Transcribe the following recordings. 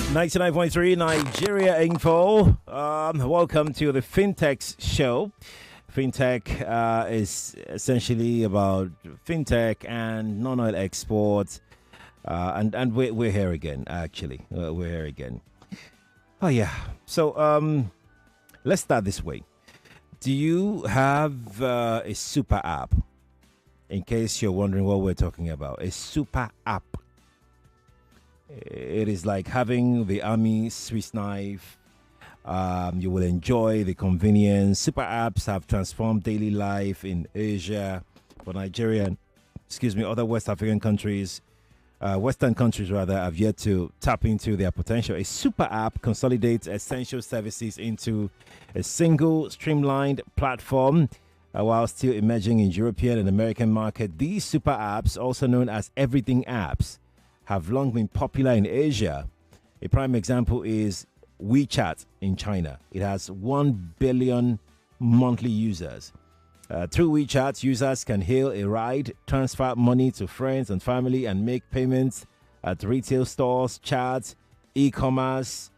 99.3 Nigeria Info. Welcome to the Fintex show. Fintech is essentially about fintech and non-oil exports. And we're here again, actually. We're here again. Oh, yeah. So let's start this way. Do you have a super app? In case you're wondering what we're talking about. A super app. It is like having the army Swiss knife. You will enjoy the convenience. Super apps have transformed daily life in Asia, for Nigeria, and other West African countries, Western countries rather, have yet to tap into their potential. A super app consolidates essential services into a single streamlined platform. While still emerging in European and American market, these super apps, also known as everything apps, have long been popular in Asia. A prime example is WeChat in China. It has 1 billion monthly users. Through WeChat, users can hail a ride, transfer money to friends and family, and make payments at retail stores, chats, e-commerce,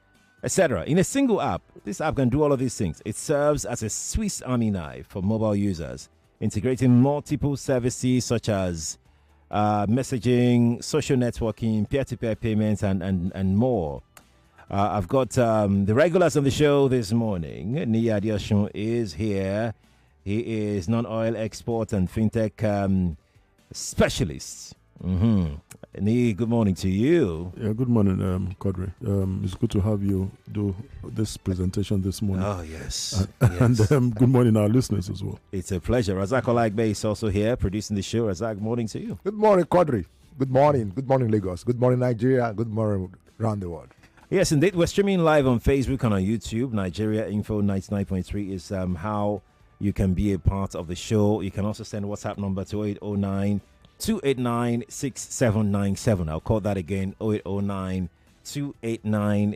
etc. In a single app, this app can do all of these things. It serves as a Swiss Army knife for mobile users, integrating multiple services such as messaging, social networking, peer-to-peer payments, and more. I've got the regulars on the show this morning. Nia Adioshun is here. He is non-oil export and fintech specialist. Nia, good morning to you. Yeah, good morning, Quadri. It's good to have you do this presentation this morning. Oh, yes. And good morning, our listeners as well. It's a pleasure. Razak Olaigbe is also here producing the show. Razak, morning to you. Good morning, Quadri. Good morning. Good morning, Lagos. Good morning, Nigeria. Good morning around the world. Yes, indeed. We're streaming live on Facebook and on YouTube. Nigeria Info 99.3 is how you can be a part of the show. You can also send WhatsApp number to 0809 289 6797. I'll call that again, 0809 289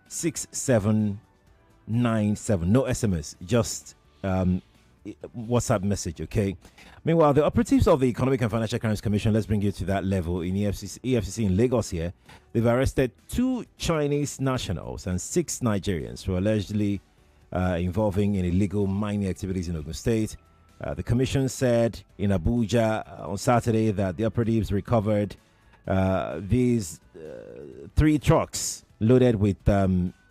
6797. No SMS, just WhatsApp message, okay? Meanwhile, the operatives of the Economic and Financial Crimes Commission, let's bring you to that level in EFCC in Lagos here. They've arrested 2 Chinese nationals and 6 Nigerians who are allegedly involving in illegal mining activities in Ogun State. The commission said in Abuja on Saturday that the operatives recovered these 3 trucks loaded with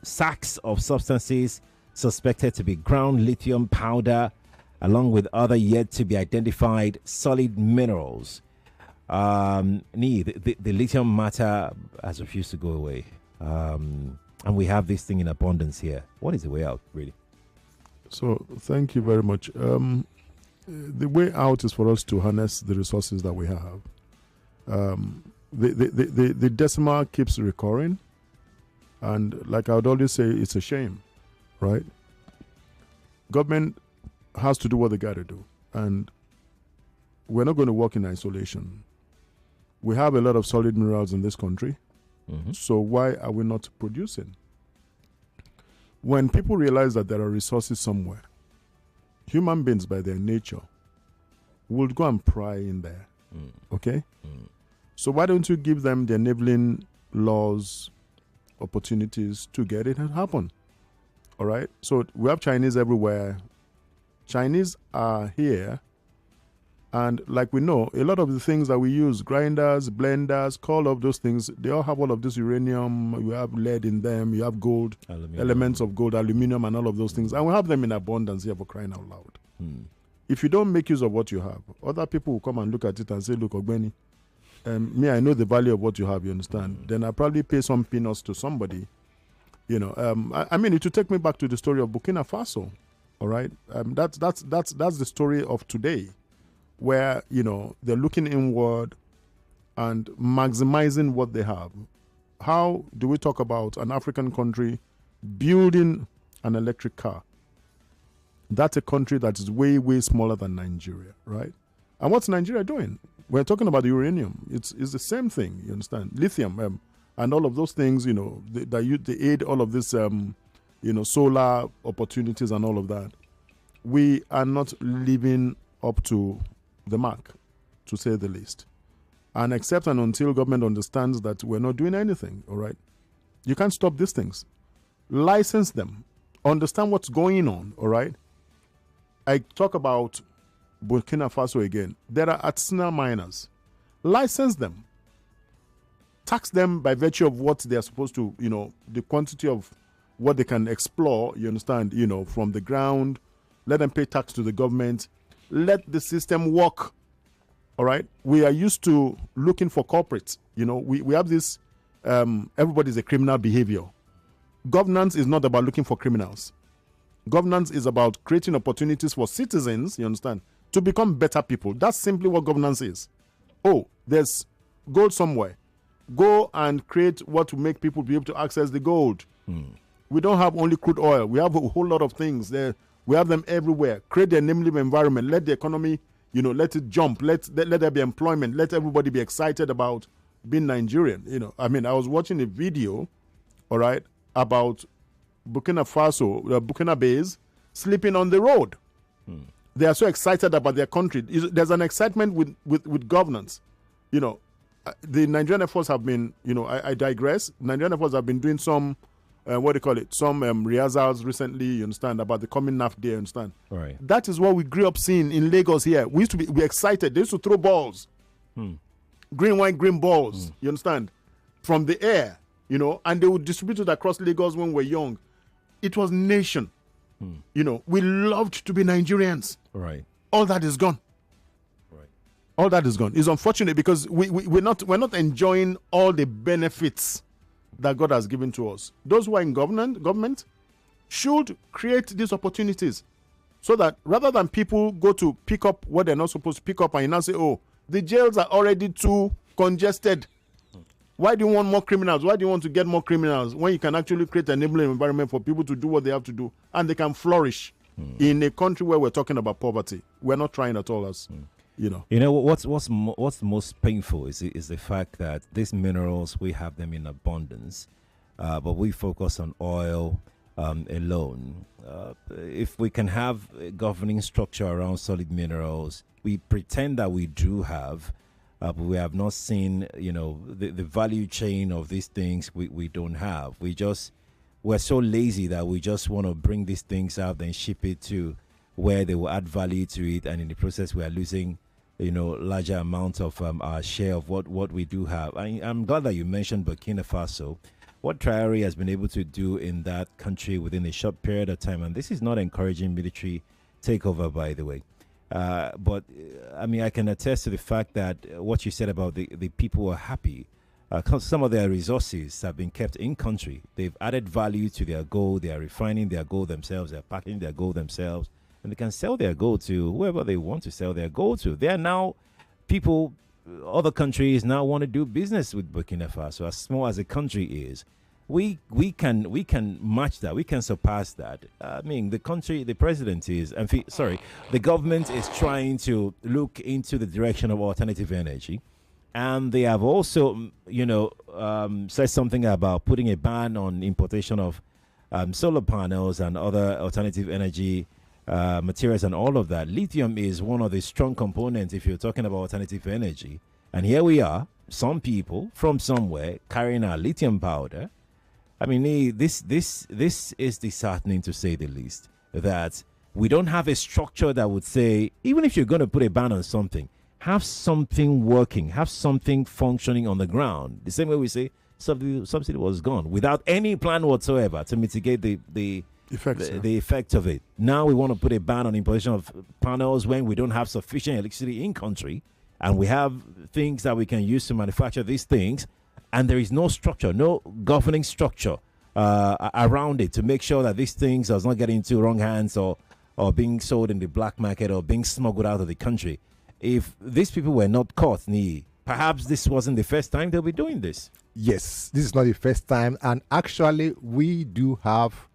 sacks of substances suspected to be ground lithium powder, along with other yet to be identified solid minerals. The lithium matter has refused to go away. And we have this thing in abundance here. What is the way out, really? So, thank you very much. The way out is for us to harness the resources that we have. The decimal keeps recurring. And like I would always say, it's a shame, right? Government has to do what they got to do. And we're not going to work in isolation. We have a lot of solid minerals in this country. So why are we not producing? When people realize that there are resources somewhere, human beings by their nature will go and pry in there. Okay? So why don't you give them the enabling laws, opportunities to get it and happen? All right? So we have Chinese everywhere. Chinese are here. And like we know, a lot of the things that we use, grinders, blenders, all of those things, they all have all of this uranium. You have lead in them. You have gold, elements of gold, aluminum, and all of those things. And we have them in abundance here, for crying out loud. If you don't make use of what you have, other people will come and look at it and say, look, Ogbeni, I know the value of what you have, you understand? Then I'll probably pay some peanuts to somebody. You know, it will take me back to the story of Burkina Faso. All right? That's the story of today, where, you know, they're looking inward and maximizing what they have. How do we talk about an African country building an electric car? That's a country that is way, way smaller than Nigeria, right? And what's Nigeria doing? We're talking about uranium. It's the same thing, you understand? Lithium and all of those things, you know, they aid all of this, solar opportunities and all of that. We are not living up to the mark, to say the least. And except and until government understands that we're not doing anything, all right, You can't stop these things. License them. Understand what's going on, all right? I talk about Burkina Faso again. There are artisanal miners. License them. Tax them by virtue of what they're supposed to, the quantity of what they can explore, you understand, from the ground. Let them pay tax to the government. Let the system work. All right? We are used to looking for corporates. We have this, everybody's a criminal behavior. Governance is not about looking for criminals. Governance is about creating opportunities for citizens, you understand, to become better people. That's simply what governance is. Oh, there's gold somewhere. Go and create what will make people be able to access the gold. We don't have only crude oil. We have a whole lot of things there. We have them everywhere. Create the enabling environment. Let the economy, let it jump. Let there be employment. Let everybody be excited about being Nigerian. I was watching a video, all right, about Burkina Faso, Burkina Faso, sleeping on the road. They are so excited about their country. There's an excitement with governance. The Nigerian efforts have been, I digress. Nigerian efforts have been doing some, some rehearsals recently, you understand, about the coming NAF day, you understand. Right. That is what we grew up seeing in Lagos here. We used to be excited. They used to throw balls. Green, white, green balls, you understand, from the air, and they would distribute it across Lagos when we were young. It was nation. We loved to be Nigerians. Right. All that is gone. All that is gone. It's unfortunate because we're not enjoying all the benefits that God has given to us. Those who are in government should create these opportunities so that rather than people go to pick up what they're not supposed to pick up and you now say, oh, the jails are already too congested. Why do you want more criminals? Why do you want to get more criminals when you can actually create an enabling environment for people to do what they have to do and they can flourish in a country where we're talking about poverty? We're not trying at all as... what's most painful is the fact that these minerals, we have them in abundance, but we focus on oil alone. If we can have a governing structure around solid minerals, we pretend that we do have, but we have not seen the value chain of these things. We don't have. We're so lazy that we just want to bring these things out and ship it to where they will add value to it, and in the process we are losing larger amounts of our share of what we do have. I'm glad that you mentioned Burkina Faso. What Traore has been able to do in that country within a short period of time, and this is not encouraging military takeover, by the way. But I can attest to the fact that what you said about the people are happy. Some of their resources have been kept in country. They've added value to their gold. They are refining their gold themselves. They're packing their gold themselves. And they can sell their gold to whoever they want to sell their gold to. They are now people, other countries now want to do business with Burkina Faso. As small as a country is, we can match that. We can surpass that. The president is, the government is trying to look into the direction of alternative energy. And they have also, said something about putting a ban on importation of solar panels and other alternative energy materials and all of that. Lithium is one of the strong components if you're talking about alternative energy. And here we are, some people from somewhere carrying our lithium powder. This is disheartening, to say the least, that we don't have a structure that would say, even if you're going to put a ban on something, have something working, have something functioning on the ground. The same way we say subsidy was gone without any plan whatsoever to mitigate the effect of it. Now we want to put a ban on importation of panels when we don't have sufficient electricity in country, and we have things that we can use to manufacture these things, and there is no structure, no governing structure around it to make sure that these things does not get into wrong hands or being sold in the black market or being smuggled out of the country. If these people were not caught, perhaps this wasn't the first time they'll be doing this. Yes, this is not the first time, and actually we do have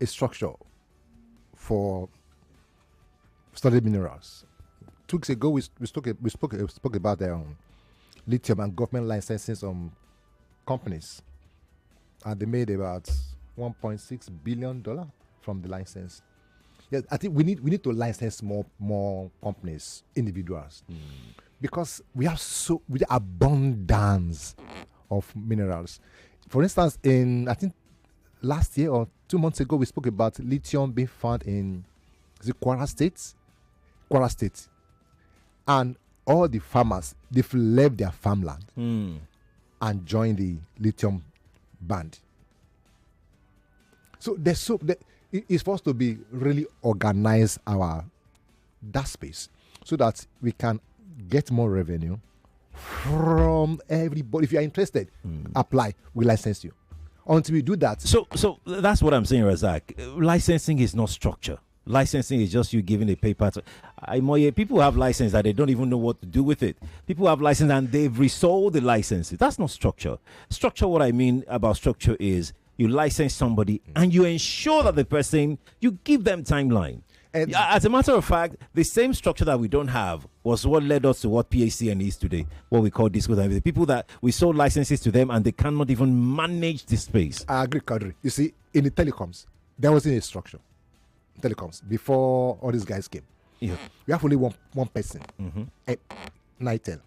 a structure for studied minerals. 2 weeks ago, we spoke about lithium and government licensing some companies, and they made about $1.6 billion from the license. Yes, I think we need to license more companies, individuals, because we have abundance of minerals. For instance, I think last year or 2 months ago, we spoke about lithium being found in Kwara State. And all the farmers, they've left their farmland and joined the lithium band. So it's supposed to be really organize that space so that we can get more revenue from everybody. If you are interested, apply. We license you. Until we do that. So that's what I'm saying, Razak. Licensing is not structure. Licensing is just you giving a paper to. People have license that they don't even know what to do with it. People have license and they've resold the license. That's not structure. Structure, what I mean about structure is you license somebody and you ensure that the person, you give them timeline. And as a matter of fact, the same structure that we don't have was what led us to what PHCN is today, what we call disco. The people that we sold licenses to them and they cannot even manage the space. I agree, Kadri. You see, in the telecoms, there wasn't a structure. Telecoms, before all these guys came. Yeah. We have only one person, Nitel.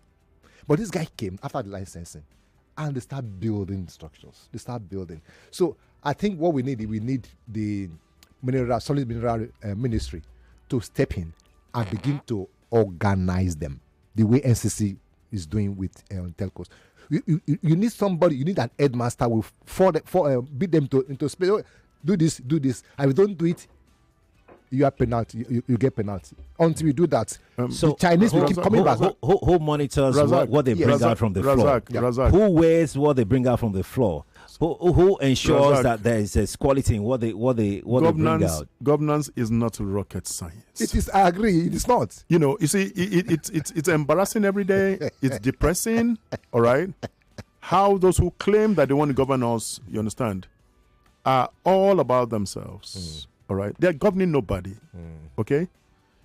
But this guy came after the licensing and they start building structures. So I think what we need the solid mineral ministry to step in and begin to organize them the way NCC is doing with telcos. You need somebody, you need an headmaster will beat them into space. Do this, and if you don't do it, you are penalty. You get penalty. Until we do that, so the Chinese will keep coming back. Who monitors what they bring out from the floor? Who wears what they bring out from the floor? Who ensures that there is quality in what they bring out? Governance is not rocket science. It is. I agree. It is not. You see, it's embarrassing every day. It's depressing. All right. How those who claim that they want to govern us, you understand, are all about themselves. All right. They're governing nobody. Okay.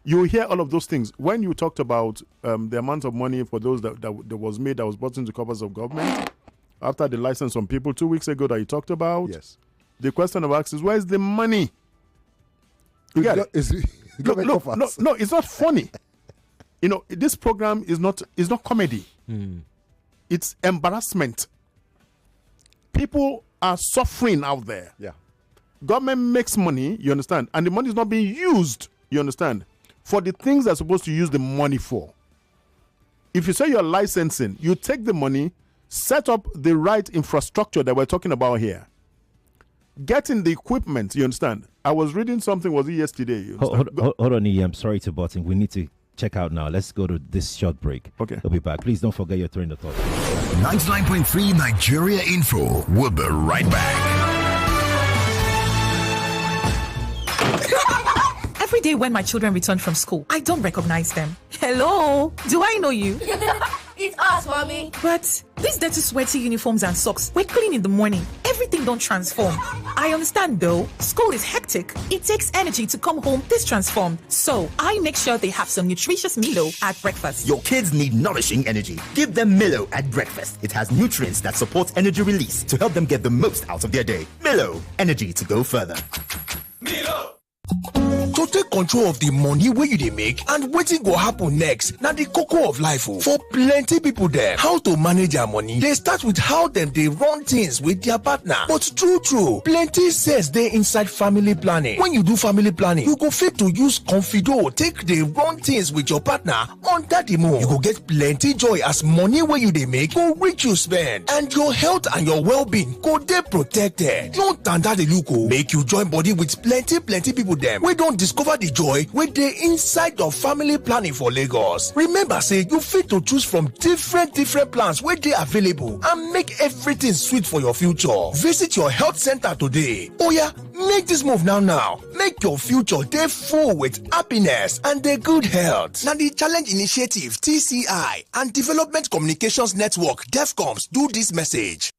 You hear all of those things when you talked about the amount of money for those that was made that was brought into coffers of government. After the license on people 2 weeks ago that you talked about, yes. The question of ask is, where's the money? You get it? No, it's not funny. This program is not comedy. It's embarrassment. People are suffering out there. Yeah. Government makes money, you understand, and the money is not being used, you understand, for the things they're supposed to use the money for. If you say you're licensing, you take the money, set up the right infrastructure that we're talking about here. Getting the equipment, you understand. I was reading something, was it yesterday? Hold on, E. I'm sorry to button. We need to check out now. Let's go to this short break. Okay. We'll be back. Please don't forget your train of thought. 99.3 Nigeria Info. We'll be right back. Every day when my children return from school, I don't recognize them. Hello, do I know you? It's us, mommy. But these dirty, sweaty uniforms and socks, we're clean in the morning. Everything don't transform. I understand though. School is hectic. It takes energy to come home this transformed. So I make sure they have some nutritious Milo at breakfast. Your kids need nourishing energy. Give them Milo at breakfast. It has nutrients that support energy release to help them get the most out of their day. Milo, energy to go further. Milo. To take control of the money where you dey make and wetin go happen next, na the cocoa of life. For plenty people there, how to manage their money, they start with how them they run things with their partner. But true, plenty sense dey inside family planning. When you do family planning, you go fit to use Confido take the run things with your partner under the moon. You go get plenty joy as money where you dey make go reach you spend, and your health and your well-being go dey protected. No tanda the look. Make you join body with plenty people them. We don't discover the joy with the inside of family planning for Lagos. Remember, say you fit to choose from different plans where they available and make everything sweet for your future. Visit your health center today. Oh yeah, make this move now. Make your future day full with happiness and the good health. Now the Challenge Initiative, TCI, and Development Communications Network, DEFCOMS, do this message.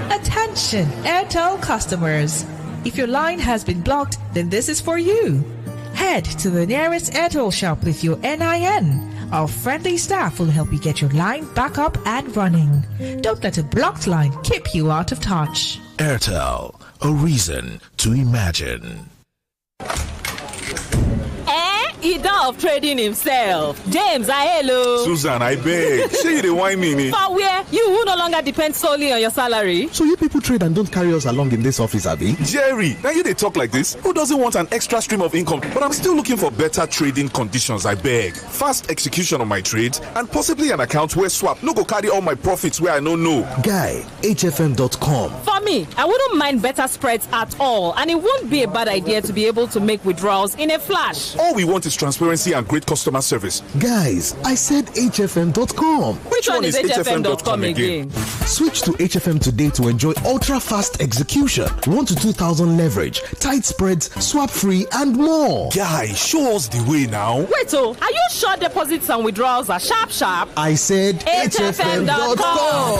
Attention, Airtel customers. If your line has been blocked, then this is for you. Head to the nearest Airtel shop with your NIN. Our friendly staff will help you get your line back up and running. Don't let a blocked line keep you out of touch. Airtel, a reason to imagine. Ida of trading himself. James, hello. Susan, I beg. Say you the wine me. For where? You who no longer depend solely on your salary. So you people trade and don't carry us along in this office, Abby? Jerry, now you they talk like this. Who doesn't want an extra stream of income? But I'm still looking for better trading conditions, I beg. Fast execution of my trades and possibly an account where swap no go carry all my profits where I don't know. Guy, HFM.com. For me, I wouldn't mind better spreads at all, and it won't be a bad idea to be able to make withdrawals in a flash. All we want is transparency and great customer service. Guys, I said HFM.com. Which one is HFM.com again? Switch to HFM today to enjoy ultra-fast execution, 1 to 2,000 leverage, tight spreads, swap-free, and more. Guy, show us the way now. Wait, are you sure deposits and withdrawals are sharp? I said HFM.com.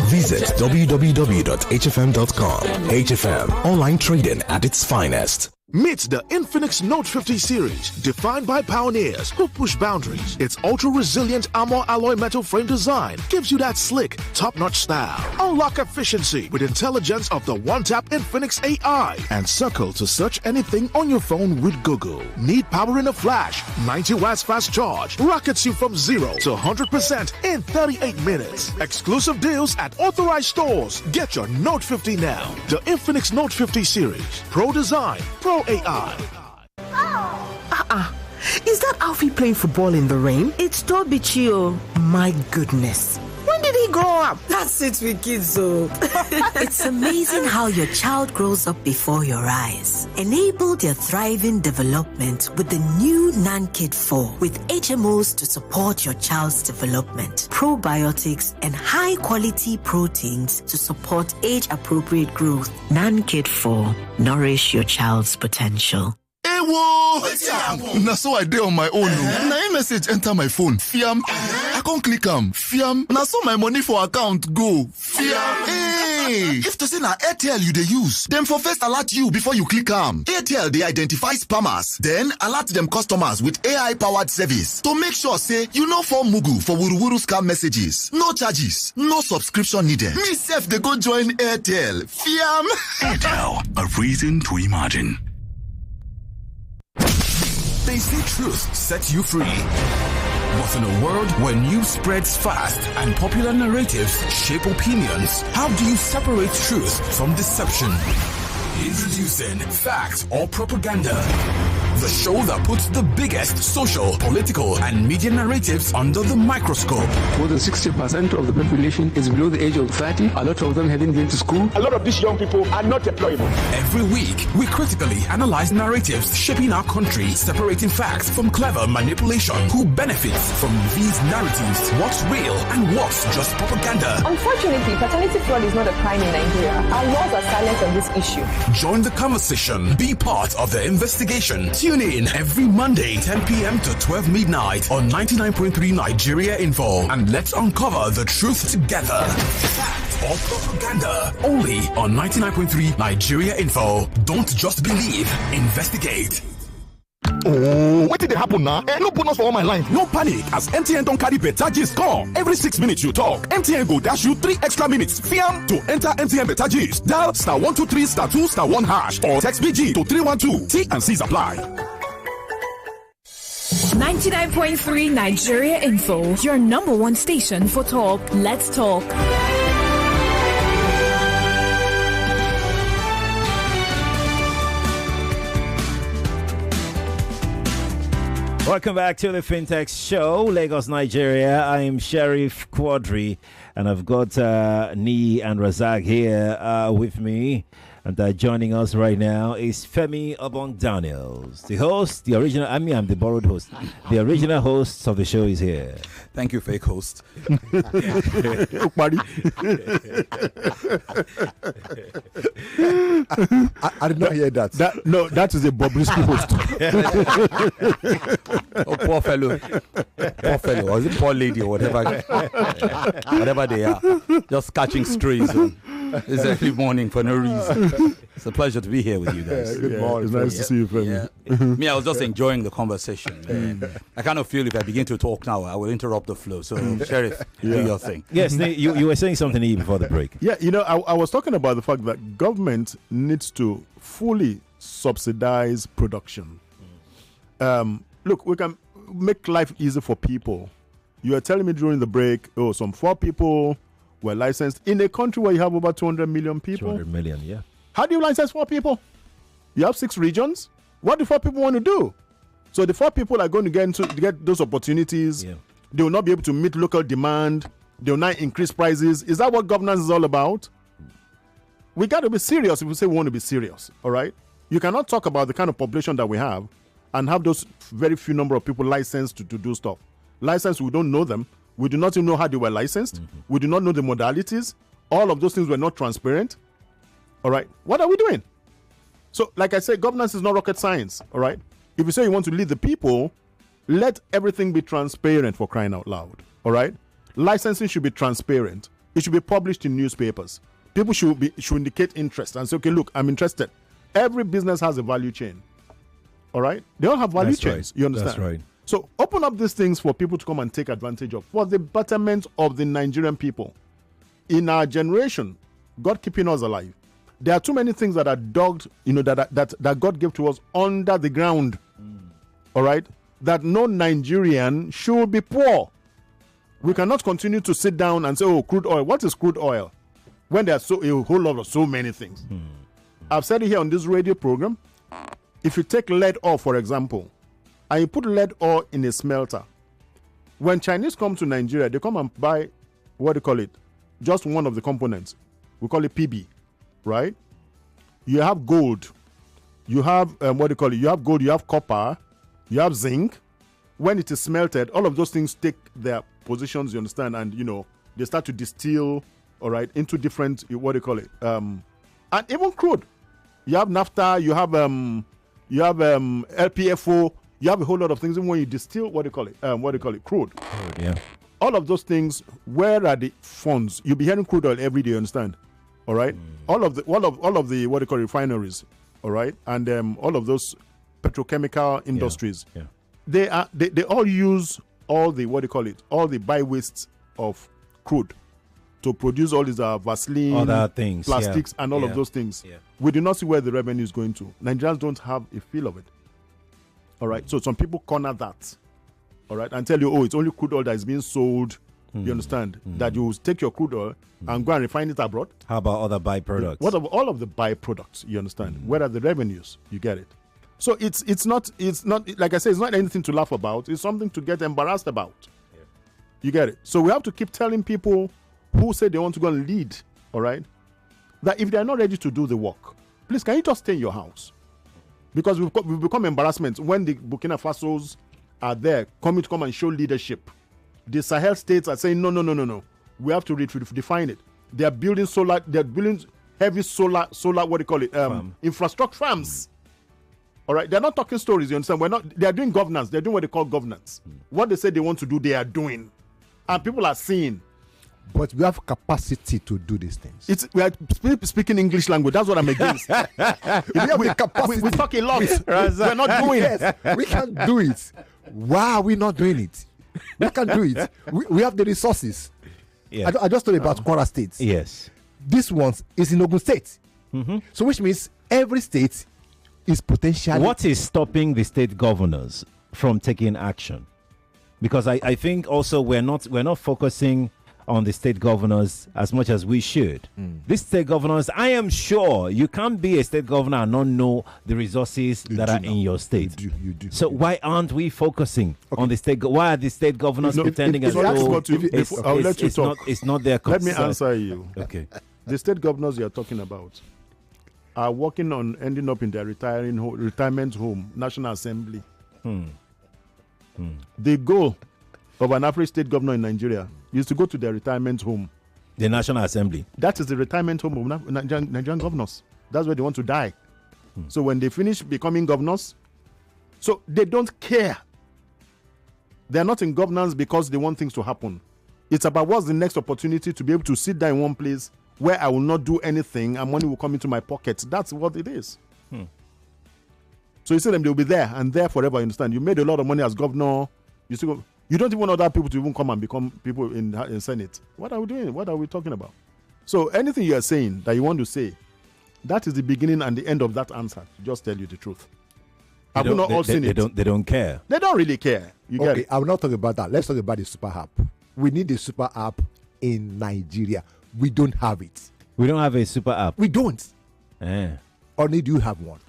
Visit www.hfm.com. HFM, online trading at its finest. Meet the Infinix Note 50 series, defined by pioneers who push boundaries. Its ultra-resilient armor alloy metal frame design gives you that slick, top-notch style. Unlock efficiency with intelligence of the one-tap Infinix AI and circle to search anything on your phone with Google. Need power in a flash? 90 watts fast charge rockets you from 0 to 100% in 38 minutes. Exclusive deals at authorized stores. Get your Note 50 now. The Infinix Note 50 series. Pro design, Pro AI. Is that Alfie playing football in the rain? It's Toby Chio. My goodness. When did he grow up? That's it with kids, so. It's amazing how your child grows up before your eyes. Enable their thriving development with the new NanKid 4 with HMOs to support your child's development, probiotics, and high-quality proteins to support age-appropriate growth. NanKid 4. Nourish your child's potential. Now so I did on my own. Now message enter my phone. Fiam. I can't click Fiam. Now so my money for account go. Fiam. Hey. If to say na Airtel you they use, them for first alert you before you click Airtel they identify spammers. Then alert them customers with AI powered service to make sure say you know for Mugu for Wuruwuru scam messages. No charges, no subscription needed. Me self they go join Airtel. Fiam. Airtel, a reason to imagine. They say truth sets you free. But in a world where news spreads fast and popular narratives shape opinions, how do you separate truth from deception? Introducing Fact or Propaganda, the show that puts the biggest social, political, and media narratives under the microscope. More than 60% of the population is below the age of 30. A lot of them haven't been to school. A lot of these young people are not employable. Every week, we critically analyze narratives shaping our country, separating facts from clever manipulation. Who benefits from these narratives? What's real and what's just propaganda? Unfortunately, paternity fraud is not a crime in Nigeria. Our laws are silent on this issue. Join the conversation. Be part of the investigation. Tune in every Monday, 10 p.m. to 12 midnight on 99.3 Nigeria Info. And let's uncover the truth together. Fact or propaganda. Only on 99.3 Nigeria Info. Don't just believe. Investigate. Oh, what did it happen now? No bonus for all my line. No panic, as MTN don't carry better gist come. Every 6 minutes you talk, MTN go dash you 3 extra minutes. Fiam to enter MTN better gist. Dial *123 *2 *1 hash or text BG to 312. T and C's apply. 99.3 Nigeria Info, your number one station for talk. Let's talk. Welcome back to the Fintex show, Lagos, Nigeria. I am Sheriff Quadri, and I've got Nee and Razak here with me. And joining us right now is Femi Obong-Daniels, the host, the original. I mean, I'm the borrowed host. The original host of the show is here. Thank you, fake host. I did not hear that. That is a Bobrisky host. Oh, poor fellow. Poor fellow. Or is it poor lady or whatever? Whatever they are. Just catching strays. It's early morning for no reason. It's a pleasure to be here with you guys. Good morning. It's nice to see you, Femi. Me, I was just enjoying the conversation. I kind of feel if I begin to talk now, I will interrupt the flow. So, Sheriff, do your thing. Yes, you were saying something before the break. Yeah, I was talking about the fact that government needs to fully subsidize production. Look, we can make life easy for people. You are telling me during the break, some 4 people were licensed in a country where you have over 200 million people. 200 million, yeah. How do you license 4 people? You have 6 regions. What do 4 people want to do? So the 4 people are going to get those opportunities. Yeah. They will not be able to meet local demand. They will not increase prices. Is that what governance is all about? We got to be serious if we say we want to be serious, all right? You cannot talk about the kind of population that we have and have those very few number of people licensed to do stuff. Licensed, we don't know them. We do not even know how they were licensed. We do not know the modalities. All of those things were not transparent. All right? What are we doing? So, like I said, governance is not rocket science, all right? If you say you want to lead the people, let everything be transparent, for crying out loud, all right? Licensing should be transparent. It should be published in newspapers. People should indicate interest and say, okay, look, I'm interested. Every business has a value chain, all right? They all have value chains, you understand? That's right. So open up these things for people to come and take advantage of for the betterment of the Nigerian people. In our generation, God keeping us alive, there are too many things that are dogged, that God gave to us under the ground, all right? That no Nigerian should be poor. We cannot continue to sit down and say, crude oil. What is crude oil? When there's a whole lot of so many things. I've said it here on this radio program. If you take lead ore, for example, and you put lead ore in a smelter, when Chinese come to Nigeria, they come and buy, just one of the components. We call it PB, right? You have gold. You have, you have gold, you have copper, you have zinc. When it is smelted, all of those things take their positions, you understand, and, they start to distill, all right, into different, and even crude. You have naphtha, you have LPFO, you have a whole lot of things. Even when you distill, crude. Yeah. All of those things, where are the funds? You'll be hearing crude oil every day, you understand? All right? All of the refineries, all right? And all of those petrochemical industries. Yeah. They all use all the all the by-wastes of crude to produce all these Vaseline, other things, plastics, and all of those things. Yeah. We do not see where the revenue is going to. Nigerians don't have a feel of it. All right, so some people corner that, all right, and tell you, it's only crude oil that is being sold. You understand that you take your crude oil and go and refine it abroad. How about other byproducts? What of all of the byproducts? You understand? Where are the revenues? You get it. So it's not like I say, it's not anything to laugh about. It's something to get embarrassed about. Yeah. You get it. So we have to keep telling people who say they want to go and lead, all right, that if they are not ready to do the work, please, can you just stay in your house? Because we've become embarrassment when the Burkina Fasos are there coming to come and show leadership. The Sahel states are saying, no. We have to redefine it. They are building solar, they're building heavy solar, infrastructure farms. All right, they're not talking stories, you understand? They are doing governance. They're doing what they call governance. What they say they want to do, they are doing. And people are seeing. But we have capacity to do these things. We are speaking English language. That's what I'm against. we have the capacity. We talk a lot. We're not doing it. We can't do it. Why are we not doing it? We can do it. We have the resources. Yeah. I just told you about Kwara State. Yes. This one is in Ogun State. So which means every state is potentially... What is stopping the state governors from taking action? Because I think also we're not focusing on the state governors as much as we should. These state governors, I am sure you can't be a state governor and not know the resources that are in your state. You do. So why aren't we focusing on the state? Why are the state governors pretending as though it's not their concern? Let me answer you. Okay. The state governors you are talking about are working on ending up in their retirement home, National Assembly. The goal of an average state governor in Nigeria is to go to their retirement home. The National Assembly. That is the retirement home of Nigerian governors. That's where they want to die. So when they finish becoming governors, so they don't care. They're not in governance because they want things to happen. It's about what's the next opportunity to be able to sit down in one place where I will not do anything and money will come into my pocket. That's what it is. So you see them, they'll be there and there forever, you understand? You made a lot of money as governor. You don't even want other people to even come and become people in Senate. What are we doing? What are we talking about? So anything you are saying that you want to say, that is the beginning and the end of that answer. Just tell you the truth. Have we not all seen it? They don't care. They don't really care. You get it? I will not talk about that. Let's talk about the super app. We need the super app in Nigeria. We don't have it. We don't have a super app. We don't. Only do you have one?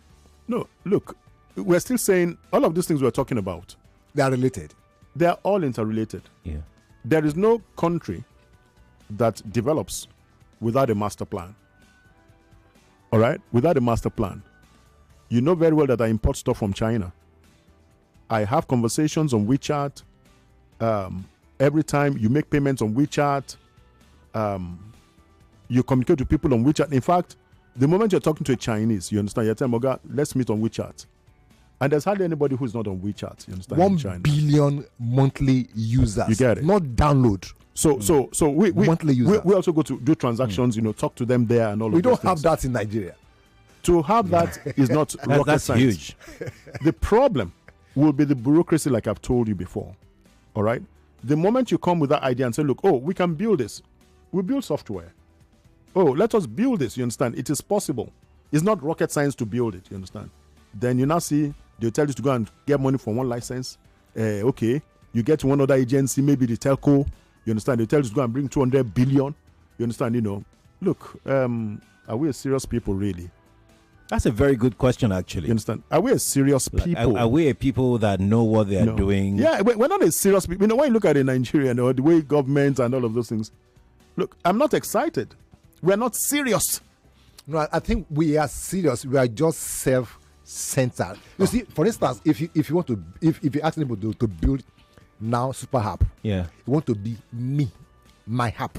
No, look, we're still saying all of these things we're talking about. They are related. They are all interrelated. Yeah. There is no country that develops without a master plan. All right? Without a master plan. You know very well that I import stuff from China. I have conversations on WeChat. Every time you make payments on WeChat, you communicate with people on WeChat. In fact, the moment you're talking to a Chinese, you understand, you're telling Moga, let's meet on WeChat. And there's hardly anybody who's not on WeChat. You understand? 1 billion monthly users. You get it? Not download. So we monthly users. We also go to do transactions, talk to them there and all of We those don't have things. that in Nigeria. To have that is not rocket that's science. huge. The problem will be the bureaucracy, like I've told you before. All right? The moment you come with that idea and say, look, we can build this. We build software. Let us build this. You understand? It is possible. It's not rocket science to build it. You understand? Then you now see, they'll tell you to go and get money for one license. Okay. You get to one other agency, maybe the telco. You understand? They tell you to go and bring 200 billion. You understand? Look, are we a serious people, really? That's a very good question, actually. You understand? Are we a serious people? Are we a people that know what they are doing? Yeah, we're not a serious people. When you look at Nigeria or the way government and all of those things, look, I'm not excited. We're not serious. No, I think we are serious. We are just self-centered. You see, for instance, if you want to, if you ask people to build now super app, you want to be me, my app.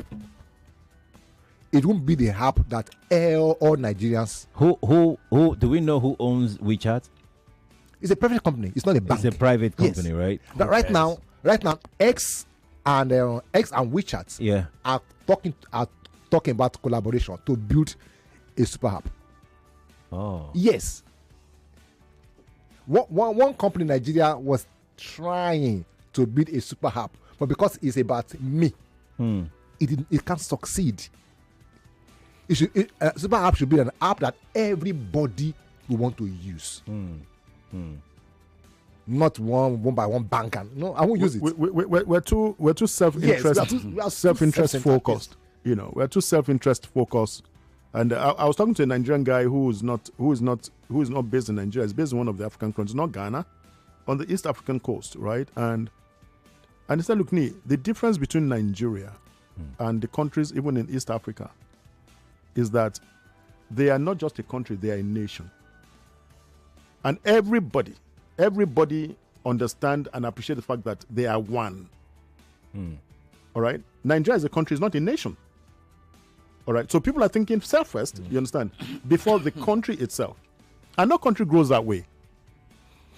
It won't be the app that all Nigerians. Who do we know who owns WeChat? It's a private company. It's not a bank. It's a private company, right? But right now, X and WeChat are talking about collaboration to build a super app. Oh. Yes. One company in Nigeria was trying to build a super app, but because it's about me, it can't succeed. Super app should be an app that everybody will want to use. Not one by one bank. No, I won't use it. We're too self-interest focused. We're too self-interest focused. And I was talking to a Nigerian guy who is not based in Nigeria. He's based in one of the African countries, not Ghana, on the East African coast, right? And he said, look, the difference between Nigeria and the countries even in East Africa is that they are not just a country, they are a nation. And everybody understand and appreciate the fact that they are one. All right? Nigeria as a country is not a nation. All right? So people are thinking self first, you understand, before the country itself. And no country grows that way.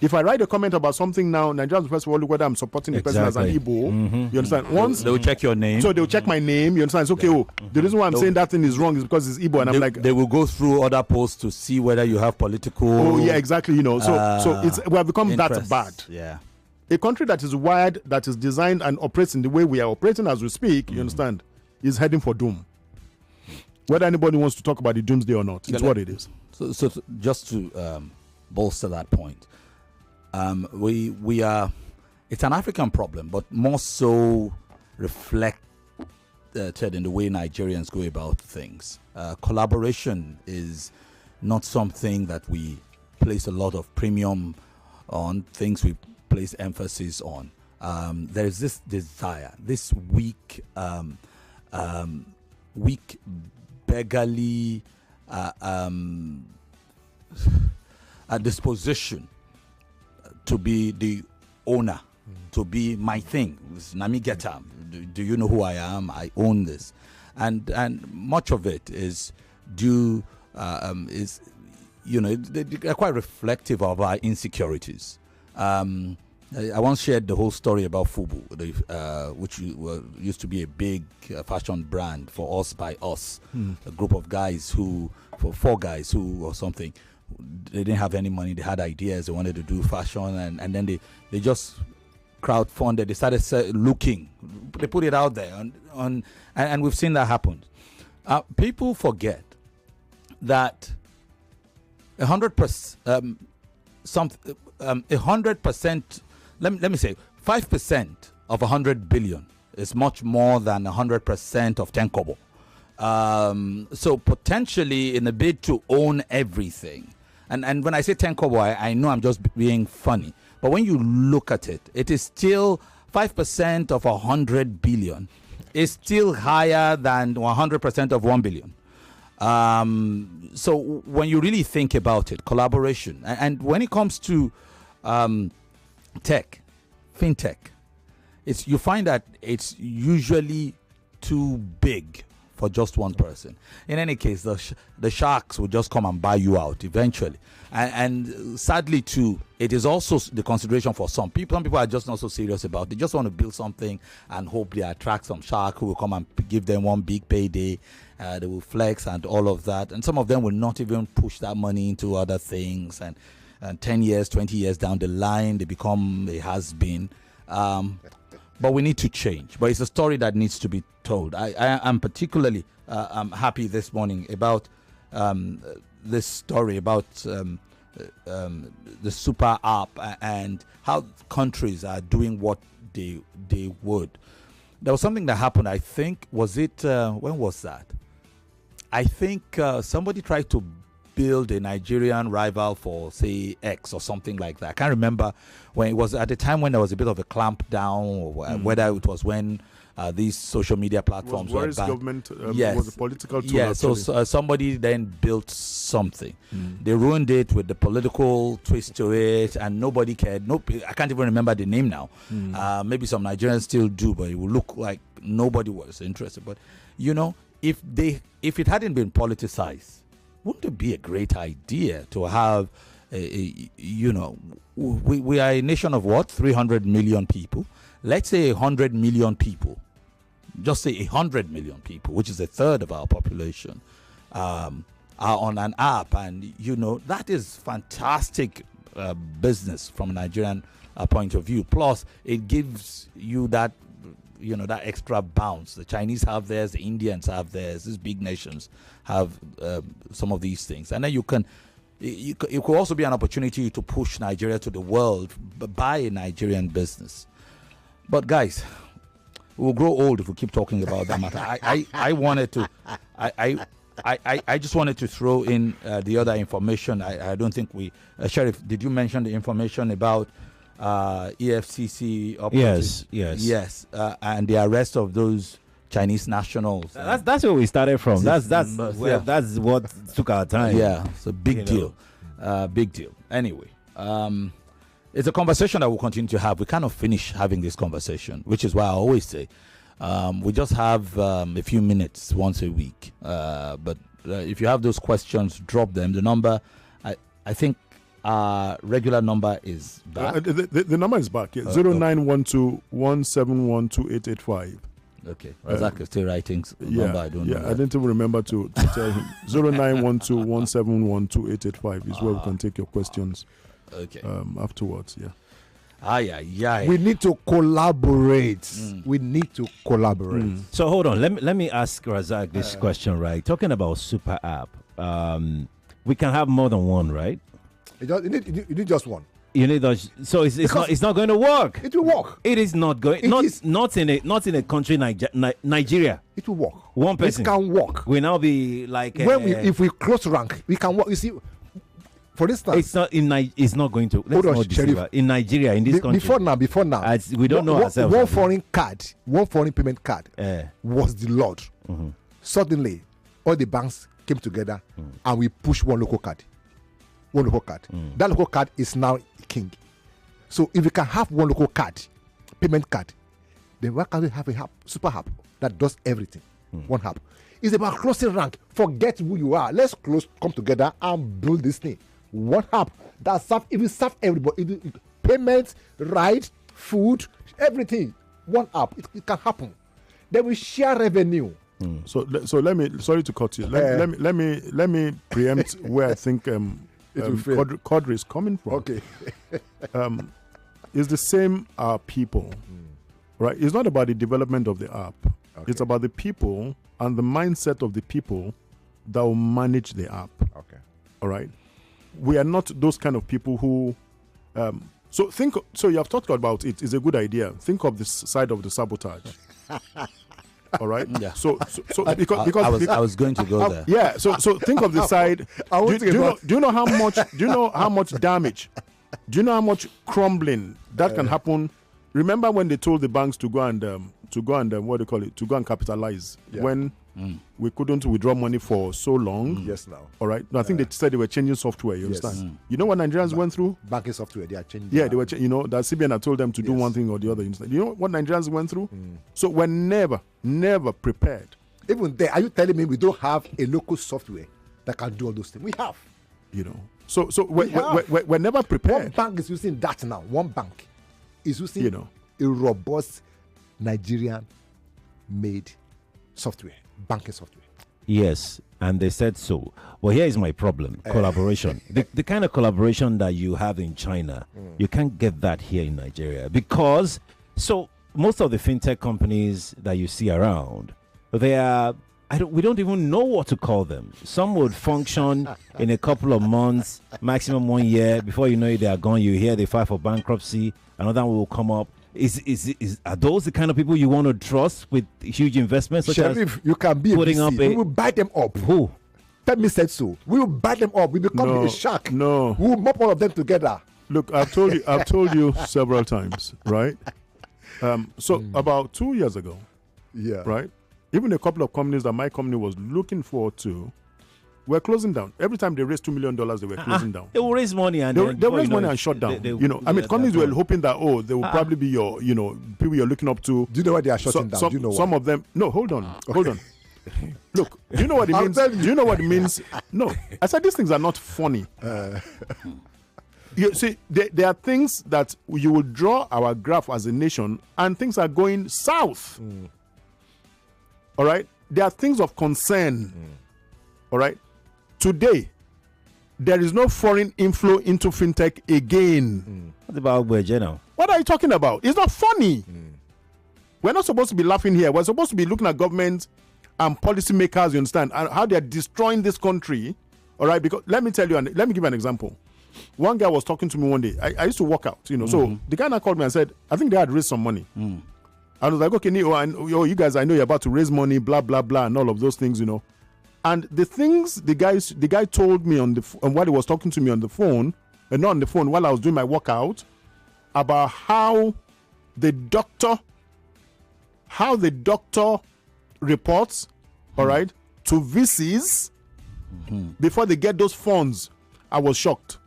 If I write a comment about something now, Nigerians first of all look whether I'm supporting the person as an Igbo. You understand? Once they will check your name. So they will check my name. You understand? It's okay. The reason why I'm saying that thing is wrong is because it's Igbo, and I'm like, they will go through other posts to see whether you have political. Oh yeah, exactly. So we have become interests. that bad. Yeah. A country that is wired, that is designed and operates in the way we are operating as we speak, you understand, is heading for doom. Whether anybody wants to talk about the doomsday or not, it's what it is. So just to bolster that point. We are, it's an African problem, but more so reflected in the way Nigerians go about things. Collaboration is not something that we place a lot of premium on, things we place emphasis on. There is this desire, this weak, beggarly disposition to be the owner, to be my thing. Nami Geta, do you know who I am? I own this, and much of it is due they're quite reflective of our insecurities. I once shared the whole story about Fubu, which used to be a big fashion brand for us by us, a group of guys for 4 guys or something. They didn't have any money. They had ideas. They wanted to do fashion, and then they just crowdfunded. They started looking. They put it out there, and we've seen that happen. People forget that 100%. 100%. Let me say 5% of 100 billion is much more than 100% of 10 kobo. So potentially in a bid to own everything, and when I say 10 kobo, I know I'm just being funny, but when you look at it, it is still 5% of 100 billion is still higher than 100% of 1 billion. So when you really think about it, collaboration, and when it comes to tech, fintech, you find that it's usually too big for just one person. In any case, the sharks will just come and buy you out eventually. And sadly too, it is also the consideration for some people. Some people are just not so serious about it. They just want to build something and hope they attract some shark who will come and give them one big payday. They will flex and all of that. And some of them will not even push that money into other things. And 10 years, 20 years down the line, they become a has-been. But we need to change. But it's a story that needs to be told. I am particularly I'm happy this morning about this story about the super app and how countries are doing what they would. There was something that happened. I think, was it, when was that? I think somebody tried to build a Nigerian rival for, say, X or something like that. I can't remember when it was at the time when there was a bit of a clamp down, or whether it was when these social media platforms were banned. Government yes. was a political tool. Yeah, so somebody then built something. They ruined it with the political twist to it, and nobody cared. I can't even remember the name now. Maybe some Nigerians still do, but it will look like nobody was interested. But you know, if it hadn't been politicized, wouldn't it be a great idea to have we are a nation of what, 300 million people? Let's say 100 million people, just say 100 million people, which is a third of our population, are on an app, and that is fantastic business from a Nigerian point of view. Plus it gives you that that extra bounce. The Chinese have theirs, the Indians have theirs, these big nations have some of these things. And then it could also be an opportunity to push Nigeria to the world by a Nigerian business. But guys, we'll grow old if we keep talking about that matter. I wanted to, I just wanted to throw in the other information. I don't think Sheriff, did you mention the information about EFCC operatives? Yes. And the arrest of those Chinese nationals. That's where we started from. That's what took our time. Yeah, it's a big deal. Big deal. Anyway, it's a conversation that we'll continue to have. We cannot finish having this conversation, which is why I always say we just have a few minutes once a week. But if you have those questions, drop them. The number, I think, our regular number is back. The number is back. Yeah. 0912 171 2885. Okay. Razak is still writing number. I don't know. I didn't even remember to tell him. 0912 171 2885 is where we can take your questions. Okay. Afterwards, yeah. We need to collaborate. We need to collaborate. So hold on. Let me ask Razak this question, right? Talking about super app, we can have more than one, right? You need just one. You need so it's not going to work. It will work. It is not going. Not in a country Nigeria. It will work. One person. It can work. We now be like if we close rank, we can work. You see, for instance, it's not in. It's not going to. Hold on, Sheriff. In Nigeria, in this country. Before now, we don't know ourselves. One foreign payment card was the Lord. Suddenly, all the banks came together and we pushed one local card. That local card is now king. So if we can have one local card, payment card, then why can't we have a super app that does everything? One app. It's about closing rank. Forget who you are. Let's come together and build this thing. One app that serve everybody. Payments, rides, food, everything. One app. It can happen. Then we share revenue. So let me. Sorry to cut you. Let me preempt where I think Quadri is coming from. Okay. It's the same people, right? It's not about the development of the app. Okay. It's about the people and the mindset of the people that will manage the app. Okay. All right. We are not those kind of people who So you have talked about it. It's a good idea. Think of this side of the sabotage. All right. Yeah. So because I was going to go there. Yeah. So think of the side. Do you know how much? Do you know how much damage? Do you know how much crumbling that can happen? Remember when they told the banks to go and what do you call it? To go and capitalize when we couldn't withdraw money for so long. Yes, now. All right. No, I think they said they were changing software. You understand? You know what Nigerians went through? Banking software. They are changing. Yeah, they were. That CBN had told them to do one thing or the other. You understand? You know what Nigerians went through? So we're never prepared. Even there, are you telling me we don't have a local software that can do all those things? We have. So we're never prepared. One bank is using that now. One bank is using a robust Nigerian-made software, banking software. Yes, and they said so. Well, here is my problem: collaboration. The kind of collaboration that you have in China, you can't get that here in Nigeria because most of the fintech companies that you see around, they are. We don't even know what to call them. Some would function in a couple of months, maximum 1 year. Before you know it, they are gone. You hear they file for bankruptcy. Another one will come up. Are those the kind of people you want to trust with huge investments? Such Sheriff, as you can be putting up we will buy them up. Who? Femi said so. We will buy them up. We become a shark. No. We will mop all of them together. Look, I've told you several times, right? About 2 years ago, right? Even a couple of companies that my company was looking forward to were closing down. Every time they raised $2 million, they were closing down. They will raise money and they raise money and shut down. Companies were hoping that they will probably be your, people you're looking up to. Do you know why they are shutting down? Do you know some of them. No, hold on. Look, do you know what it means? Do you know what it means? No, I said these things are not funny. You see, there are things that you will draw our graph as a nation, and things are going south. All right, there are things of concern. All right, today there is no foreign inflow into fintech again. What about Ogbeje now? What are you talking about? It's not funny. We're not supposed to be laughing here. We're supposed to be looking at government and policymakers. You understand, and how they're destroying this country. All right, because let me tell you, let me give you an example. One guy was talking to me one day. I used to work out, So the guy now called me and said, I think they had raised some money. I was like, okay, you guys, I know you're about to raise money, blah, blah, blah, and all of those things, And the things the guy told me on while he was talking to me on the phone, and not on the phone, while I was doing my workout, about how the doctor reports, all right, to VCs before they get those funds. I was shocked.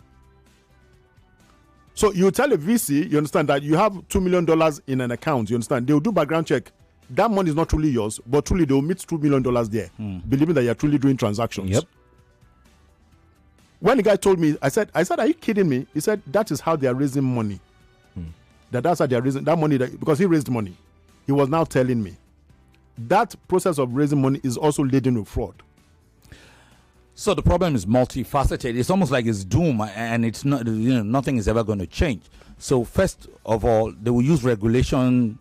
So you tell a VC, you understand, that you have $2 million in an account, you understand, they'll do background check. That money is not truly yours, but truly they'll meet $2 million there, believing that you're truly doing transactions. Yep. When the guy told me, I said, are you kidding me? He said, that is how they are raising money. That's how they are raising that money, because he raised money. He was now telling me that process of raising money is also leading to fraud. So the problem is multifaceted. It's almost like it's doom, and it's not. Nothing is ever going to change. So first of all, they will use regulation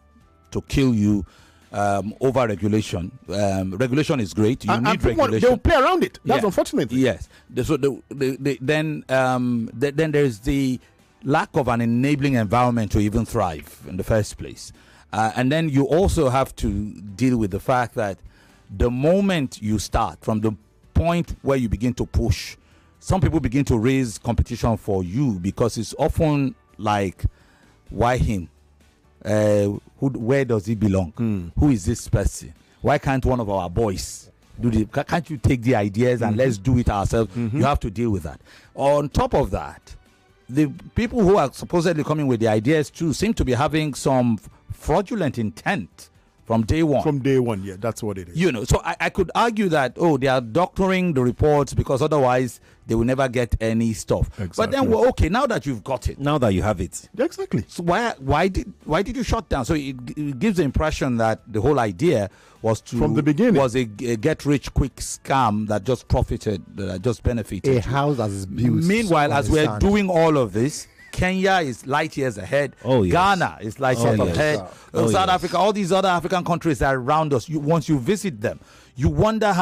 to kill you. Over regulation. Regulation is great. You need regulation. They'll play around it. That's unfortunate. Yes. So then there's the lack of an enabling environment to even thrive in the first place, and then you also have to deal with the fact that the moment you start, from the point where you begin to push, some people begin to raise competition for you, because it's often like, why him? Where does he belong? Who is this person? Why can't one of our boys do this? Can't you take the ideas and let's do it ourselves? You have to deal with that. On top of that, the people who are supposedly coming with the ideas too seem to be having some fraudulent intent from day one. From day one, yeah, that's what it is. So I could argue that, they are doctoring the reports because otherwise they will never get any stuff. Exactly. But then, okay, now that you've got it. Now that you have it. Exactly. So why did you shut down? So it gives the impression that the whole idea was from the beginning was a get-rich-quick scam that just profited, that just benefited. A house that is built. Meanwhile, as we're doing all of this, Kenya is light years ahead. Oh, yes. Ghana is light years ahead. South Africa, all these other African countries that are around us. Once you visit them, you wonder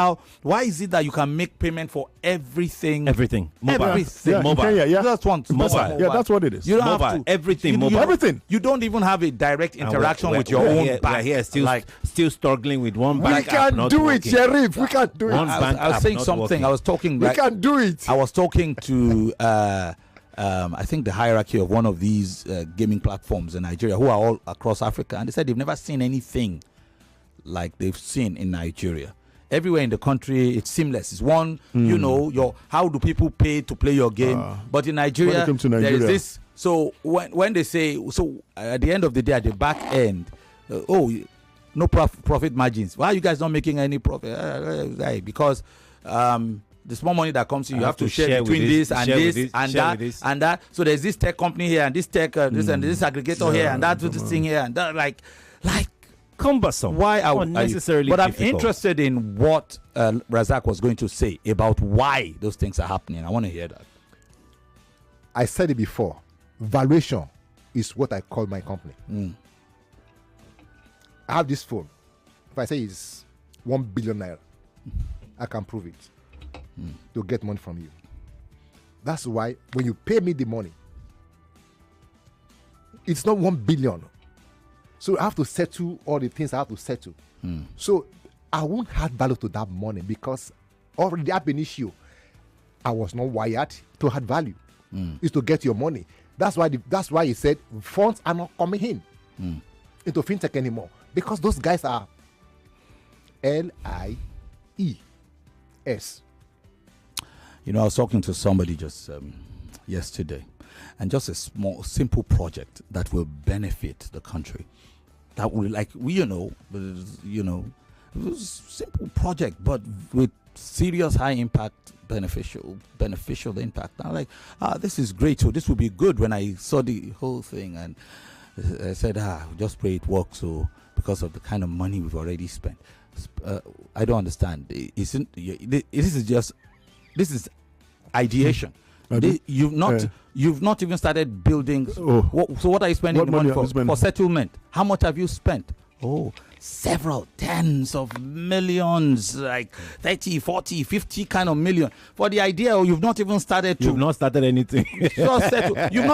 why is it that you can make payment for everything? Mobile. Everything. Yeah, mobile. That's one. Mobile. Yeah, that's what it is. You don't mobile. have to. Everything. Mobile. Everything. You don't even have a direct interaction with your own bank. We're here still struggling with one bank. We can't do it, Sheriff. We can't do it. I was saying something. Working. I was talking. We can't do it. I was talking to I think the hierarchy of one of these gaming platforms in Nigeria, who are all across Africa, and they said they've never seen anything like they've seen in Nigeria. Everywhere in the country, it's seamless. It's one, how do people pay to play your game? But in Nigeria, there is this. So when they say, at the end of the day, at the back end, no profit margins. Why are you guys not making any profit? Because the small money that comes in, you have to share between this and that. So there's this tech company here and this tech, this and this aggregator here and that this thing here and that. Like cumbersome. Why are unnecessarily? But I'm difficult. interested in what Razak was going to say about why those things are happening. I want to hear that. I said it before. Valuation is what I call my company. I have this phone. If I say it's 1 billion naira, I can prove it to get money from you. That's why when you pay me the money, it's not 1 billion. So I have to settle all the things I have to settle. So I won't add value to that money because already have an issue. I was not wired to add value. It's to get your money. That's why he said funds are not coming in into fintech anymore because those guys are LIES. I was talking to somebody just yesterday, and just a small, simple project that will benefit the country. That will, it was simple project, but with serious high impact, beneficial impact. I'm like, this is great. So this will be good. When I saw the whole thing, and I said, just pray it works. So because of the kind of money we've already spent, I don't understand. This is ideation. You've not even started building. So what are you spending the money for settlement? How much have you spent? Several tens of millions, like 30, 40, 50 kind of million. For the idea, you've not even started to. You've not started anything. You've not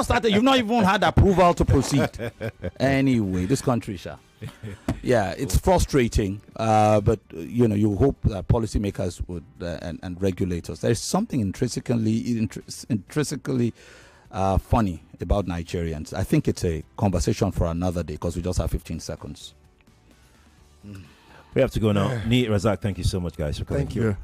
started. You've not even had approval to proceed. Anyway, this country, it's frustrating. But you hope that policymakers would and regulators. There is something intrinsically funny about Nigerians. I think it's a conversation for another day because we just have 15 seconds. We have to go now. Neat, Razak, thank you so much, guys, for coming. Thank you.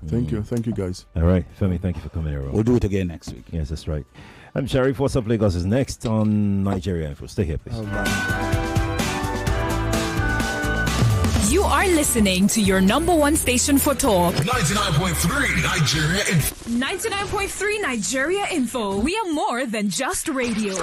Thank you, guys. All right. Femi, thank you for coming here. We'll do it again next week. Yes, that's right. I'm Sharif. What's Up Lagos is next on Nigeria Info. Stay here, please. You are listening to your number one station for talk. 99.3 Nigeria Info. 99.3 Nigeria Info. We are more than just radio.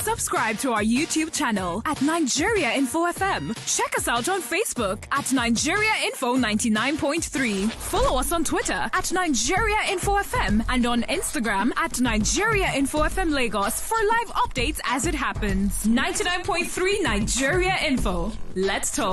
Subscribe to our YouTube channel at Nigeria Info FM. Check us out on Facebook at Nigeria Info 99.3. Follow us on Twitter at Nigeria Info FM and on Instagram at Nigeria Info FM Lagos for live updates as it happens. 99.3 Nigeria Info. Let's talk.